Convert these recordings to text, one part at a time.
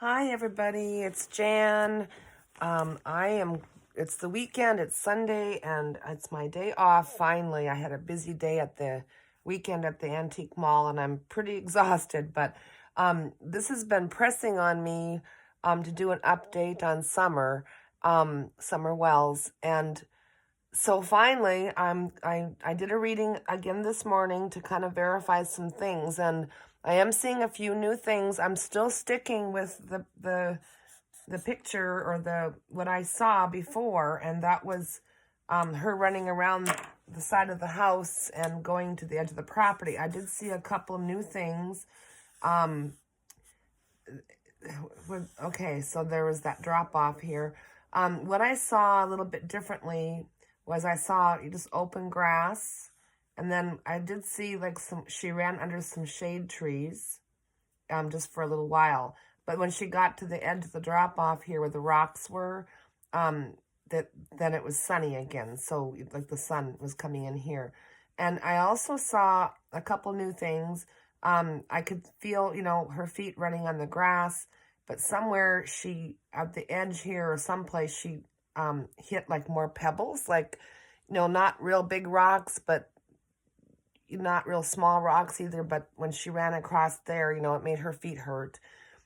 Hi, everybody. It's Jan. It's the weekend, it's Sunday, and it's my day off finally. I had a busy day at the weekend at the antique mall, and I'm pretty exhausted, but this has been pressing on me to do an update on Summer Wells. And so finally, I did a reading again this morning to kind of verify some things, and I am seeing a few new things. I'm still sticking with the picture or the what I saw before, and that was her running around the side of the house and going to the edge of the property. I did see a couple new things. Um, okay, so there was that drop off here. What I saw a little bit differently was I saw just open grass, and then I did see like she ran under some shade trees, just for a little while. But when she got to the edge of the drop off here where the rocks were, um, then it was sunny again. So like the sun was coming in here. And I also saw a couple new things. I could feel, her feet running on the grass, but somewhere at the edge here or someplace, she hit like more pebbles, like, not real big rocks, but not real small rocks either. But when she ran across there, it made her feet hurt.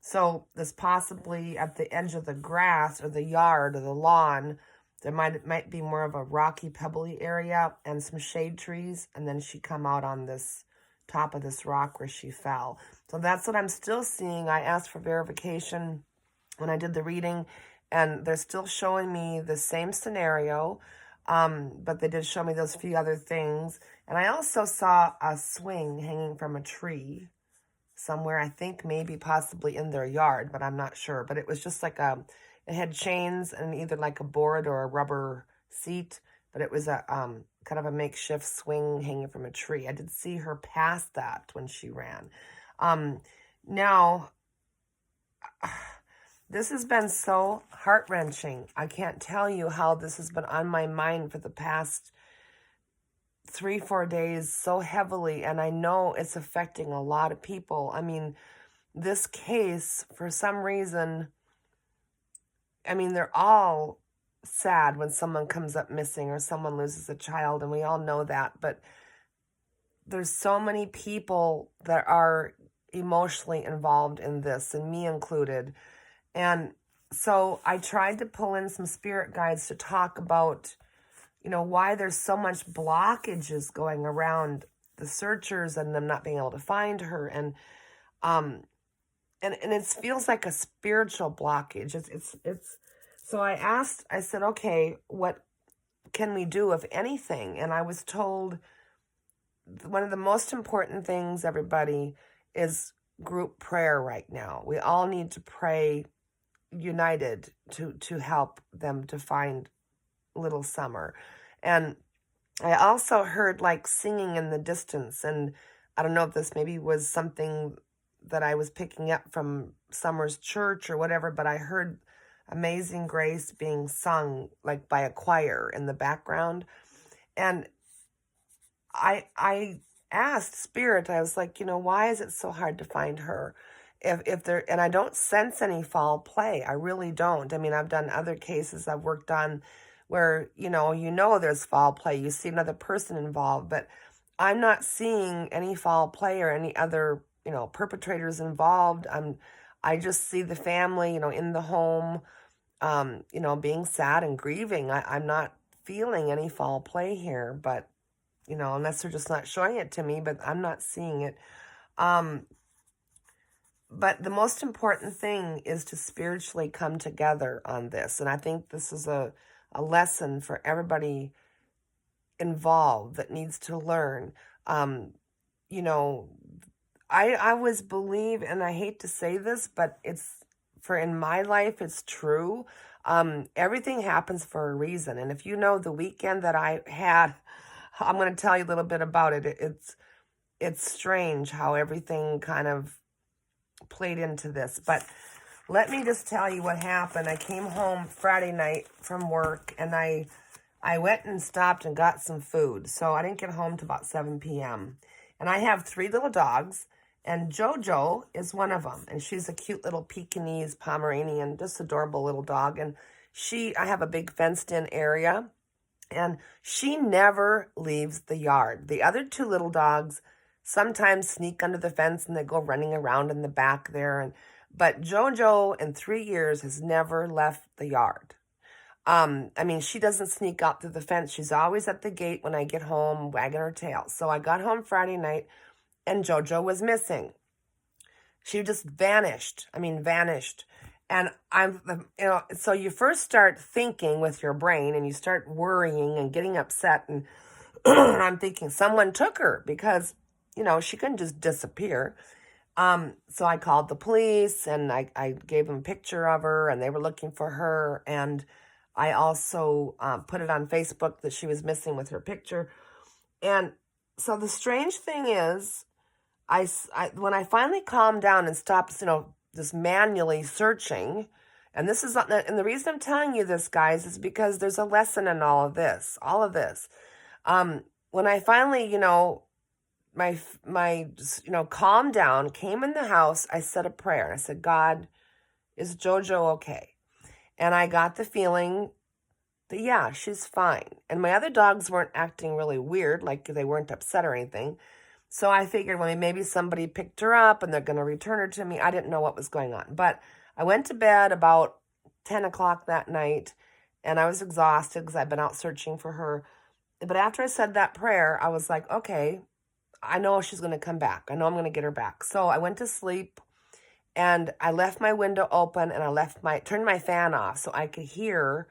So this possibly at the edge of the grass or the yard or the lawn, there might be more of a rocky, pebbly area and some shade trees, and then she come out on this top of this rock where she fell. So that's what I'm still seeing. I asked for verification when I did the reading, and they're still showing me the same scenario, but they did show me those few other things. And I also saw a swing hanging from a tree somewhere, I think maybe possibly in their yard, but I'm not sure. But it was just like it had chains and either like a board or a rubber seat, but it was a kind of a makeshift swing hanging from a tree. I did see her past that when she ran. Now, this has been so heart-wrenching. I can't tell you how this has been on my mind for the past 3-4 days so heavily, and I know it's affecting a lot of people. I mean, this case, for some reason, they're all sad when someone comes up missing or someone loses a child, and we all know that, but there's so many people that are emotionally involved in this, and me included. And so I tried to pull in some spirit guides to talk about why there's so much blockages going around the searchers and them not being able to find her. And it feels like a spiritual blockage. It's so I said, okay, what can we do, if anything? And I was told one of the most important things, everybody, is group prayer right now. We all need to pray united to help them to find little Summer. And I also heard like singing in the distance, and I don't know if this maybe was something that I was picking up from Summer's church or whatever, but I heard Amazing Grace being sung like by a choir in the background. And I asked Spirit, I was like, why is it so hard to find her? If there, and I don't sense any foul play. I really don't. I've done other cases I've worked on where, there's foul play. You see another person involved, but I'm not seeing any foul play or any other, perpetrators involved. I just see the family, in the home, being sad and grieving. I'm not feeling any foul play here, but, unless they're just not showing it to me, but I'm not seeing it. But the most important thing is to spiritually come together on this. And I think this is a lesson for everybody involved that needs to learn. I always believe, and I hate to say this, but in my life, it's true. Everything happens for a reason. And if you know the weekend that I had, I'm going to tell you a little bit about it. It's strange how everything kind of played into this, but let me just tell you what happened. I came home Friday night from work, and I went and stopped and got some food. So I didn't get home till about 7 p.m. And I have 3 little dogs, And Jojo is one of them. And she's a cute little Pekingese Pomeranian, just adorable little dog. And I have a big fenced in area, and she never leaves the yard. The other two little dogs sometimes sneak under the fence and they go running around in the back there. But Jojo in 3 years has never left the yard. I mean, she doesn't sneak out through the fence. She's always at the gate when I get home, wagging her tail. So I got home Friday night, and Jojo was missing. She just vanished. I mean, vanished. And so you first start thinking with your brain, and you start worrying and getting upset. And I'm thinking someone took her because, she couldn't just disappear. So I called the police, and I gave them a picture of her, and they were looking for her. And I also put it on Facebook that she was missing with her picture. And so the strange thing is, when I finally calmed down and stopped, just manually searching, and the reason I'm telling you this, guys, is because there's a lesson in all of this. When I finally, calmed down, came in the house, I said a prayer. I said, God, is Jojo okay? And I got the feeling that, yeah, she's fine. And my other dogs weren't acting really weird, like they weren't upset or anything. So I figured, well, maybe somebody picked her up and they're going to return her to me. I didn't know what was going on. But I went to bed about 10 o'clock that night, and I was exhausted because I've been out searching for her. But after I said that prayer, I was like, okay, I know she's going to come back. I know I'm going to get her back. So I went to sleep, and I left my window open, and turned my fan off so I could hear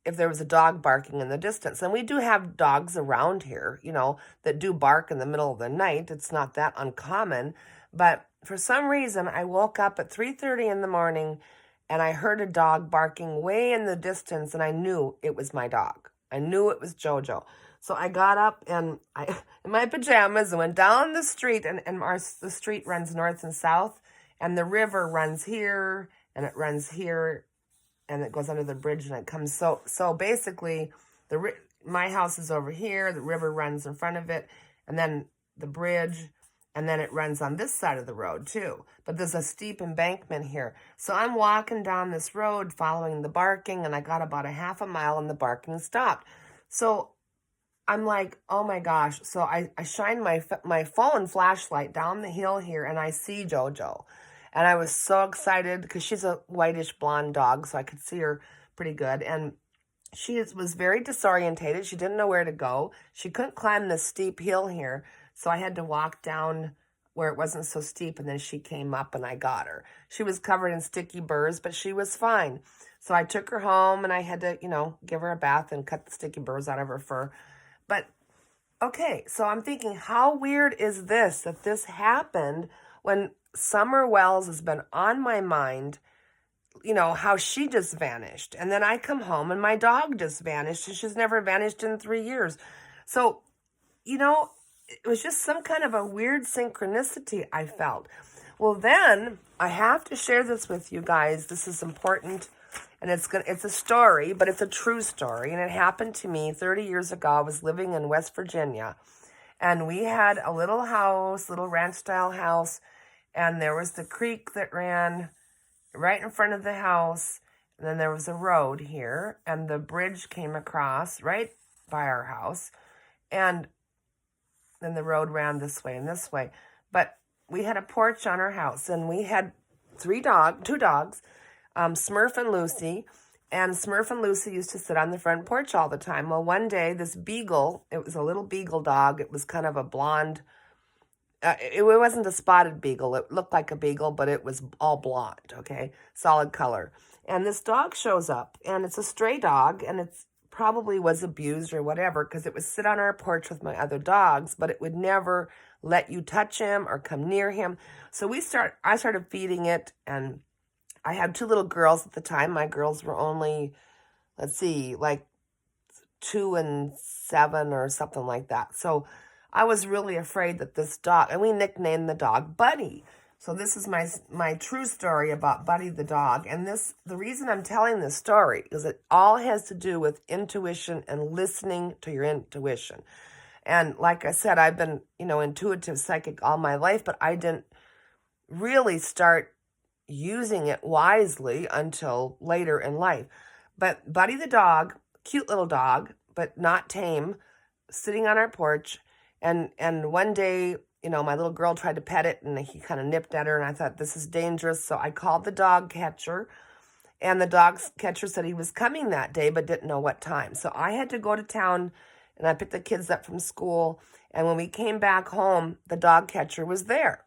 if there was a dog barking in the distance. And we do have dogs around here, that do bark in the middle of the night. It's not that uncommon. But for some reason, I woke up at 3:30 in the morning, and I heard a dog barking way in the distance, and I knew it was my dog. I knew it was Jojo. So I got up, and in my pajamas, and went down the street, and the street runs north and south, and the river runs here, and it runs here, and it goes under the bridge, and it comes. So basically, my house is over here, the river runs in front of it, and then the bridge, and then it runs on this side of the road too. But there's a steep embankment here. So I'm walking down this road following the barking, and I got about a half a mile, and the barking stopped. So I'm like, oh my gosh. So I shine my phone flashlight down the hill here, and I see Jojo. And I was so excited because she's a whitish blonde dog, so I could see her pretty good. And she was very disorientated. She didn't know where to go. She couldn't climb this steep hill here, so I had to walk down where it wasn't so steep, and then she came up, and I got her. She was covered in sticky burrs, but she was fine. So I took her home, and I had to, give her a bath and cut the sticky burrs out of her fur. But, okay, so I'm thinking, how weird is this, that this happened when Summer Wells has been on my mind, how she just vanished. And then I come home, and my dog just vanished, and she's never vanished in 3 years. So, it was just some kind of a weird synchronicity I felt. Well, then I have to share this with you guys. This is important. And it's a story, but it's a true story. And it happened to me 30 years ago. I was living in West Virginia, and we had a little house, little ranch-style house, and there was the creek that ran right in front of the house, and then there was a road here, and the bridge came across right by our house, and then the road ran this way and this way. But we had a porch on our house, and we had two dogs, Smurf and Lucy, and Smurf and Lucy used to sit on the front porch all the time. Well, one day, this beagle, it was a little beagle dog. It was kind of a blonde, it wasn't a spotted beagle. It looked like a beagle, but it was all blonde, okay? Solid color. And this dog shows up, and it's a stray dog, and it's probably was abused or whatever, because it would sit on our porch with my other dogs, but it would never let you touch him or come near him. So I started feeding it, and I had two little girls at the time. My girls were only, like 2 and 7 or something like that. So I was really afraid that this dog, and we nicknamed the dog Buddy. So this is my true story about Buddy the dog. And the reason I'm telling this story is it all has to do with intuition and listening to your intuition. And like I said, I've been, intuitive psychic all my life, but I didn't really start using it wisely until later in life. But Buddy the dog, cute little dog, but not tame, sitting on our porch. And one day, my little girl tried to pet it and he kind of nipped at her, and I thought, this is dangerous. So I called the dog catcher, and the dog catcher said he was coming that day but didn't know what time. So I had to go to town, and I picked the kids up from school. And when we came back home, the dog catcher was there.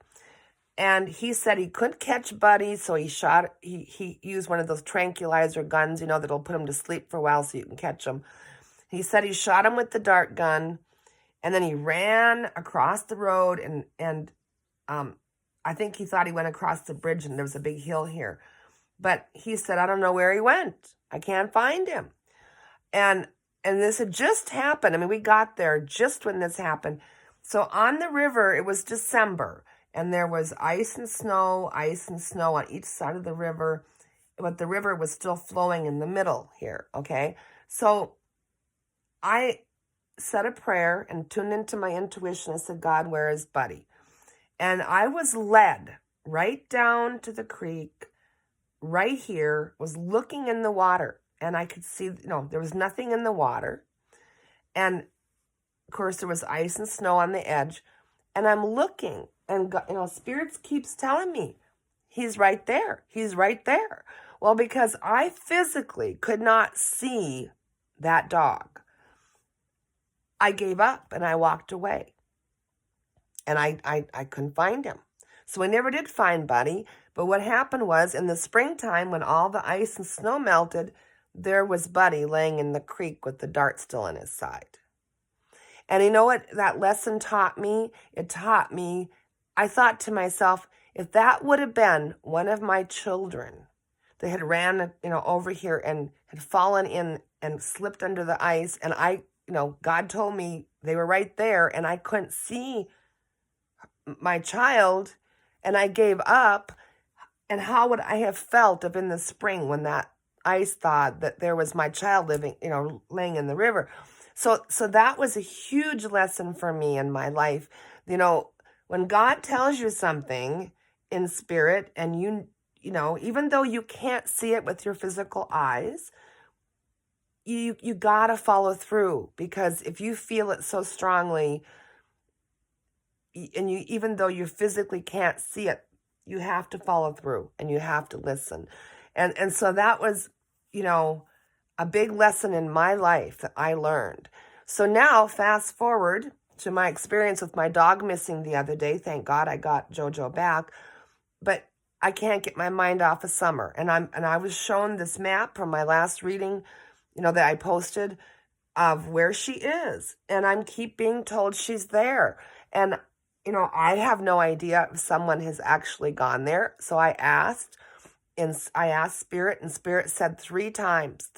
And he said he couldn't catch Buddy, so he used one of those tranquilizer guns, that'll put him to sleep for a while so you can catch him. He said he shot him with the dart gun, and then he ran across the road, and I think he thought he went across the bridge, and there was a big hill here. But he said, I don't know where he went. I can't find him. And this had just happened. I mean, we got there just when this happened. So on the river, it was December, and there was ice and snow on each side of the river, but the river was still flowing in the middle here, okay? So I said a prayer and tuned into my intuition. I said, God, where is Buddy? And I was led right down to the creek, right here, was looking in the water, and I could see, there was nothing in the water. And of course, there was ice and snow on the edge. And I'm looking, and God, Spirits keeps telling me, he's right there. He's right there. Well, because I physically could not see that dog, I gave up and I walked away. And I couldn't find him. So I never did find Buddy. But what happened was, in the springtime, when all the ice and snow melted, there was Buddy laying in the creek with the dart still in his side. And you know what that lesson taught me? It taught me, I thought to myself, if that would have been one of my children that had ran, over here and had fallen in and slipped under the ice, and God told me they were right there, and I couldn't see my child, and I gave up, and how would I have felt if in the spring when that ice thawed that there was my child living, laying in the river? So that was a huge lesson for me in my life. When God tells you something in spirit, and even though you can't see it with your physical eyes, you gotta follow through, because if you feel it so strongly, and even though you physically can't see it, you have to follow through and you have to listen. And so that was, a big lesson in my life that I learned. So now, fast forward to my experience with my dog missing the other day. Thank God I got Jojo back, but I can't get my mind off of Summer. And I was shown this map from my last reading, that I posted, of where she is, and I'm keep being told she's there. And I have no idea if someone has actually gone there. So I asked Spirit, and Spirit said three times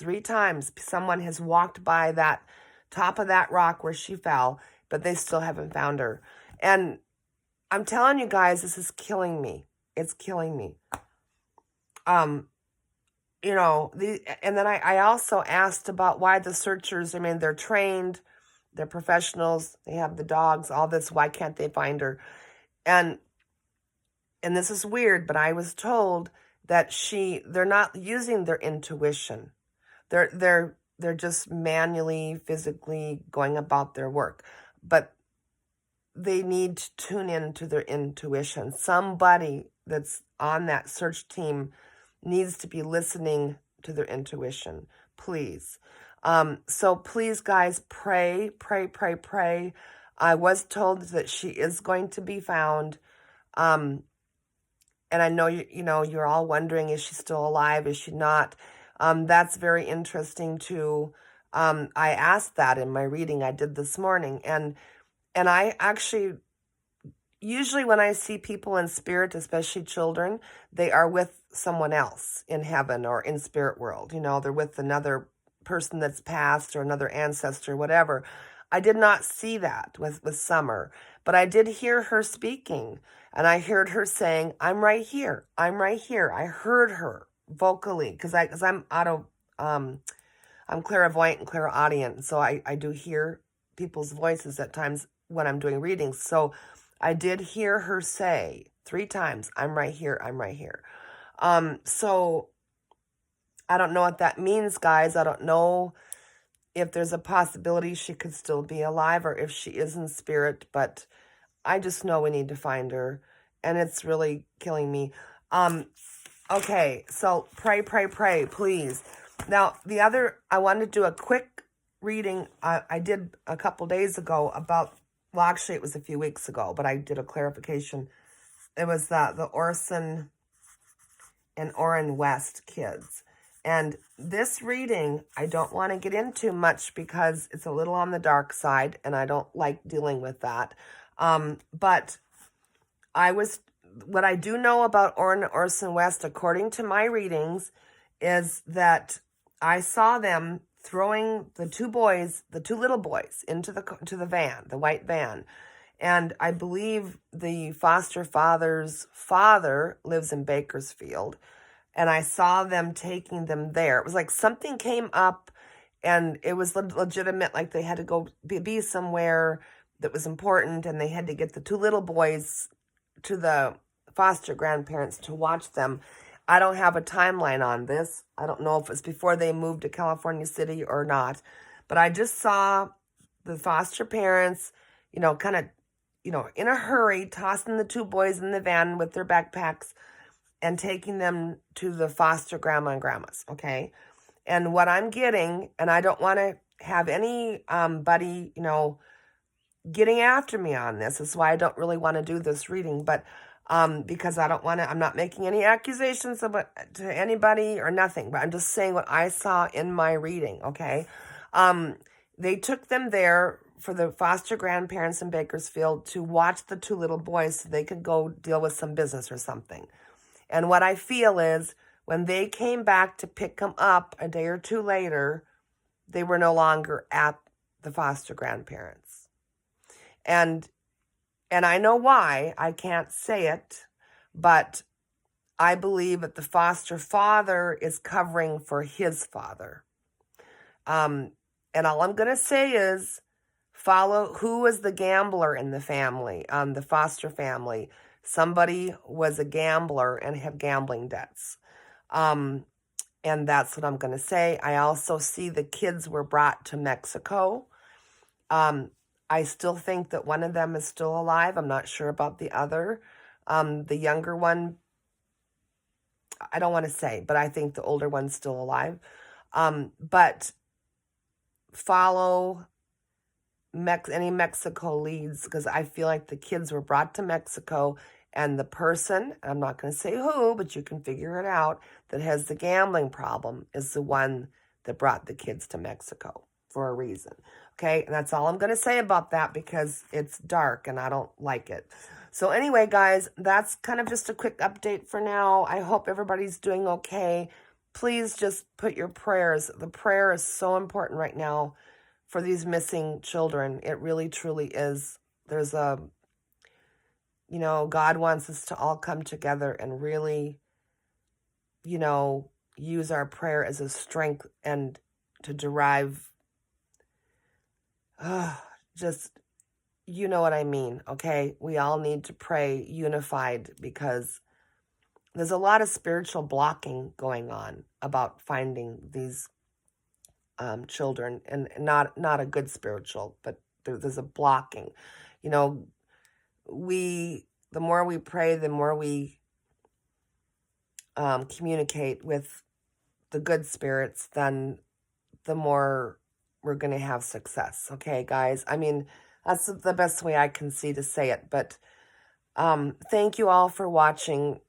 someone has walked by that top of that rock where she fell, but they still haven't found her. And I'm telling you guys, this is killing me. It's killing me. And then I also asked about why the searchers, they're trained, they're professionals, they have the dogs, all this, why can't they find her? And this is weird, but I was told that they're not using their intuition. They're just manually, physically going about their work. But they need to tune into their intuition. Somebody that's on that search team needs to be listening to their intuition, please. So please, guys, pray. I was told that she is going to be found. And I know you're all wondering, is she still alive? Is she not? That's very interesting too. I asked that in my reading I did this morning, and I actually, usually when I see people in spirit, especially children, they are with someone else in heaven or in spirit world. They're with another person that's passed or another ancestor, whatever. I did not see that with Summer, but I did hear her speaking, and I heard her saying, I'm right here. I heard her vocally, because I'm I'm clairvoyant and clairaudient, so I do hear people's voices at times when I'm doing readings. So I did hear her say 3 times. I'm right here. I'm right here. So I don't know what that means, guys. I don't know if there's a possibility she could still be alive or if she is in spirit, but I just know we need to find her, and it's really killing me. Okay, so pray, pray, pray, please. Now, I wanted to do a quick reading I did a couple days ago about, well, actually, it was a few weeks ago, but I did a clarification. It was the Orson and Orrin West kids. And this reading, I don't want to get into much because it's a little on the dark side, and I don't like dealing with that. But what I do know about Orrin and Orson West, according to my readings, is that I saw them throwing the two little boys, into the van, the white van. And I believe the foster father's father lives in Bakersfield. And I saw them taking them there. It was like something came up, and it was legitimate, like they had to go be somewhere that was important, and they had to get the two little boys to the foster grandparents to watch them. I don't have a timeline on this. I don't know if it's before they moved to California City or not. But I just saw the foster parents, kind of, in a hurry, tossing the two boys in the van with their backpacks and taking them to the foster grandma and grandmas, okay? And what I'm getting, and I don't want to have anybody, getting after me on this. That's why I don't really want to do this reading, but because I'm not making any accusations to anybody or nothing, but I'm just saying what I saw in my reading, okay? They took them there for the foster grandparents in Bakersfield to watch the two little boys so they could go deal with some business or something. And what I feel is when they came back to pick them up a day or two later, they were no longer at the foster grandparents. And I know why. I can't say it, but I believe that the foster father is covering for his father. And all I'm going to say is follow who was the gambler in the family, the foster family. Somebody was a gambler and had gambling debts. And that's what I'm going to say. I also see the kids were brought to Mexico. I still think that one of them is still alive. I'm not sure about the other. The younger one, I don't want to say, but I think the older one's still alive. But follow any Mexico leads, because I feel like the kids were brought to Mexico, and the person, I'm not going to say who, but you can figure it out, that has the gambling problem is the one that brought the kids to Mexico for a reason. Okay, and that's all I'm going to say about that because it's dark and I don't like it. So anyway, guys, that's kind of just a quick update for now. I hope everybody's doing okay. Please just put your prayers. The prayer is so important right now for these missing children. It really, truly is. There's God wants us to all come together and really, use our prayer as a strength and to derive, just, you know what I mean, okay? We all need to pray unified because there's a lot of spiritual blocking going on about finding these children, and not a good spiritual, but there's a blocking. The more we pray, the more we communicate with the good spirits, then the more we're going to have success. Okay, guys? I mean, that's the best way I can see to say it. But thank you all for watching.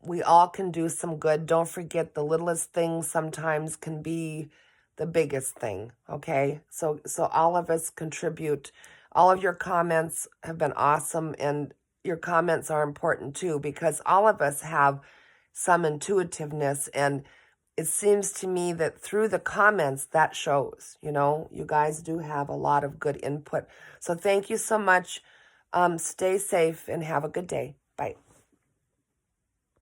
We all can do some good. Don't forget, the littlest thing sometimes can be the biggest thing. Okay? So all of us contribute. All of your comments have been awesome, and your comments are important too, because all of us have some intuitiveness, and it seems to me that through the comments that shows. You guys do have a lot of good input. So thank you so much. Stay safe and have a good day. Bye.